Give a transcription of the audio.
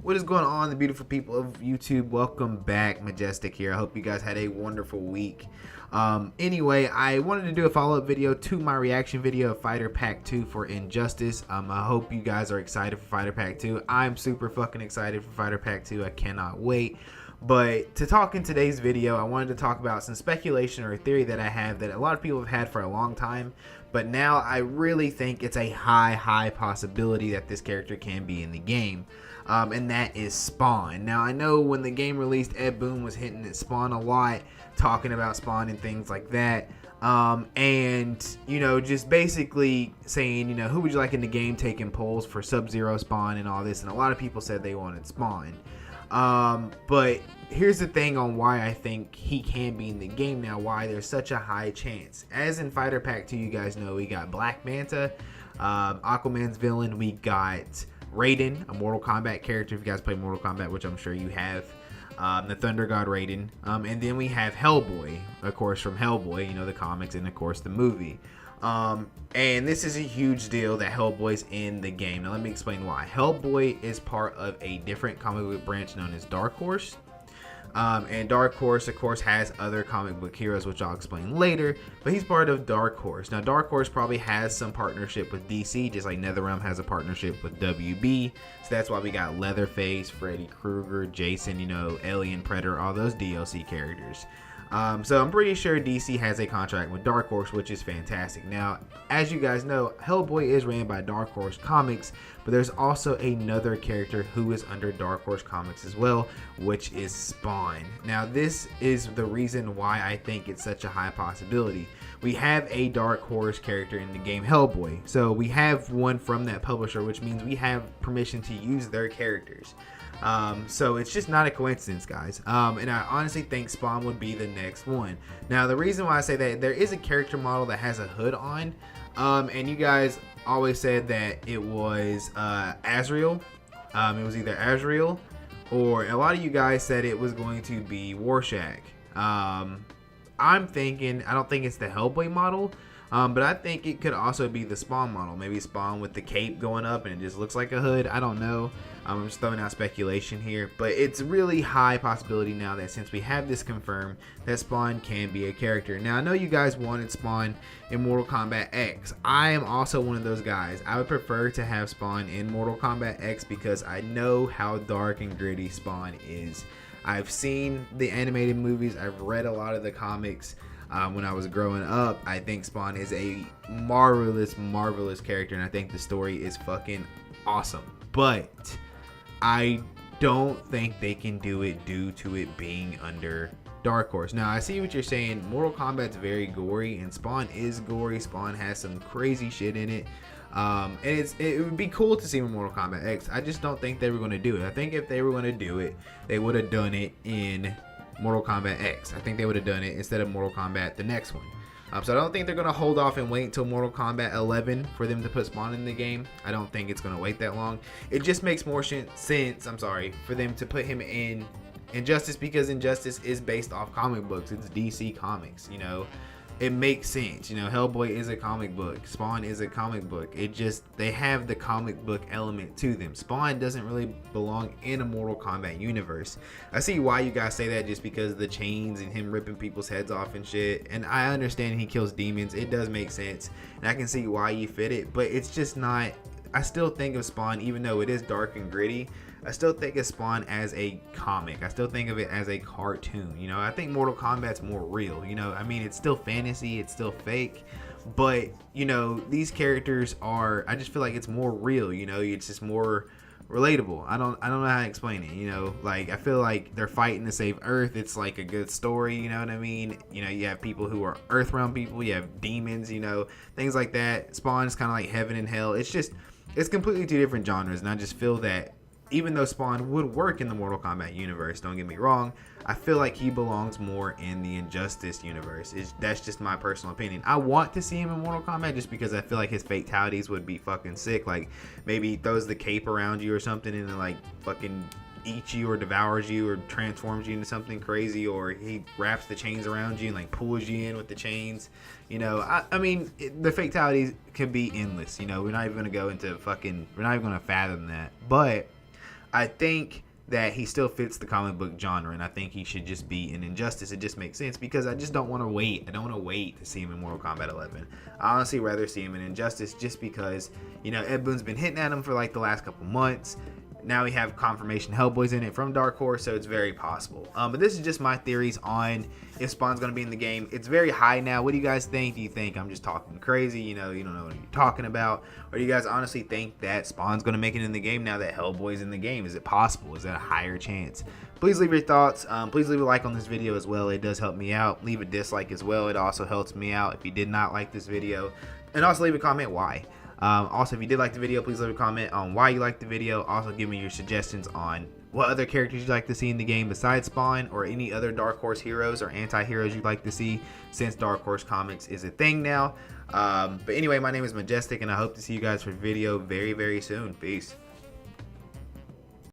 What is going on, the beautiful people of YouTube? Welcome back. Majestic here. I hope you guys had a wonderful week. Anyway, I wanted to do a follow-up video to my reaction video of Fighter Pack 2 for Injustice. I hope you guys are excited for Fighter Pack 2. I'm super fucking excited for Fighter Pack 2. I cannot wait. But to talk in today's video, I wanted to talk about some speculation or a theory that I have that a lot of people have had for a long time. But now I really think it's a high possibility that this character can be in the game. And that is Spawn. Now, I know when the game released, Ed Boon was hitting at Spawn a lot, talking about Spawn and things like that. And, you know, just basically saying, you know, who would you like in the game, taking polls for Sub-Zero, Spawn, and all this. And a lot of people said they wanted Spawn. But here's the thing on why I think he can be in the game now, why there's such a high chance. As in Fighter Pack 2, you guys know we got Black Manta, Aquaman's villain, we got Raiden, a Mortal Kombat character, if you guys play Mortal Kombat, which I'm sure you have. The Thunder God Raiden. And then we have Hellboy, of course, from Hellboy, you know, the comics and, of course, the movie. And this is a huge deal that Hellboy's in the game. Now, let me explain why. Hellboy is part of a different comic book branch known as Dark Horse. And Dark Horse, of course, has other comic book heroes, which I'll explain later, but he's part of Dark Horse. Now, Dark Horse probably has some partnership with DC, just like NetherRealm has a partnership with WB. So that's why we got Leatherface, Freddy Krueger, Jason, you know, Alien, Predator, all those DLC characters. So I'm pretty sure DC has a contract with Dark Horse, which is fantastic. Now, as you guys know, Hellboy is ran by Dark Horse Comics, but there's also another character who is under Dark Horse Comics as well, which is Spawn. Now, this is the reason why I think it's such a high possibility. We have a Dark Horse character in the game Hellboy, so we have one from that publisher, which means we have permission to use their characters. So it's just not a coincidence, guys. And I honestly think Spawn would be the next one. Now, the reason why I say that, there is a character model that has a hood on, and you guys always said that it was Azrael. It was either Azrael, or a lot of you guys said it was going to be Rorschach. I'm thinking, I don't think it's the Hellboy model, but I think it could also be the Spawn model. Maybe Spawn with the cape going up and it just looks like a hood. I don't know. I'm just throwing out speculation here, but it's really high possibility now that since we have this confirmed, that Spawn can be a character. Now, I know you guys wanted Spawn in Mortal Kombat X. I am also one of those guys. I would prefer to have Spawn in Mortal Kombat X because I know how dark and gritty Spawn is. I've seen the animated movies. I've read a lot of the comics. When I was growing up, I think Spawn is a marvelous character, and I think the story is fucking awesome. But I don't think they can do it due to it being under Dark Horse. Now, I see what you're saying. Mortal Kombat's very gory, and Spawn is gory. Spawn has some crazy shit in it. And it would be cool to see in Mortal Kombat X. I just don't think they were going to do it. I think if they were going to do it, they would have done it in Mortal Kombat X. I think they would have done it instead of Mortal Kombat the next one. So I don't think they're going to hold off and wait until Mortal Kombat 11 for them to put Spawn in the game. I don't think it's going to wait that long. It just makes more sense, for them to put him in Injustice, because Injustice is based off comic books. It's DC Comics, you know. It makes sense, you know. Hellboy is a comic book. Spawn is a comic book. It just, they have the comic book element to them. Spawn doesn't really belong in a Mortal Kombat universe. I see why you guys say that, just because of the chains and him ripping people's heads off and shit. And I understand he kills demons. It does make sense. And I can see why you fit it. But it's just not, I still think of Spawn, even though it is dark and gritty, I still think of Spawn as a comic. I still think of it as a cartoon. You know, I think Mortal Kombat's more real. You know, I mean, it's still fantasy, it's still fake, but you know, these characters are, I just feel like it's more real. You know, it's just more relatable. I don't know how to explain it. You know, like, I feel like they're fighting to save Earth. It's like a good story. You know what I mean? You know, you have people who are Earthrealm people. You have demons. You know, things like that. Spawn is kind of like heaven and hell. It's just, it's completely two different genres, and I just feel that even though Spawn would work in the Mortal Kombat universe, don't get me wrong, I feel like he belongs more in the Injustice universe. That's just my personal opinion. I want to see him in Mortal Kombat just because I feel like his fatalities would be fucking sick. Like, maybe he throws the cape around you or something and then, like, fucking eats you or devours you or transforms you into something crazy, or he wraps the chains around you and, like, pulls you in with the chains. You know, I mean, the fatalities can be endless. You know, we're not even going to go into we're not even going to fathom that. But I think that he still fits the comic book genre, and I think he should just be in Injustice. It just makes sense because I just don't want to wait. I don't want to wait to see him in Mortal Kombat 11. I honestly rather see him in Injustice just because, you know, Ed Boon's been hitting at him for like the last couple months. Now we have confirmation Hellboy's in it from Dark Horse, so it's very possible. But this is just my theories on if Spawn's going to be in the game. It's very high now. What do you guys think? Do you think I'm just talking crazy? You know, you don't know what you're talking about? Or do you guys honestly think that Spawn's going to make it in the game now that Hellboy's in the game? Is it possible? Is that a higher chance? Please leave your thoughts. Please leave a like on this video as well. It does help me out. Leave a dislike as well. It also helps me out if you did not like this video. And also leave a comment why. Also, if you did like the video, please leave a comment on why you liked the video. Also, give me your suggestions on what other characters you'd like to see in the game besides Spawn, or any other Dark Horse heroes or anti-heroes you'd like to see, since Dark Horse Comics is a thing now. But anyway, my name is Majestic, and I hope to see you guys for a video very, very soon. Peace.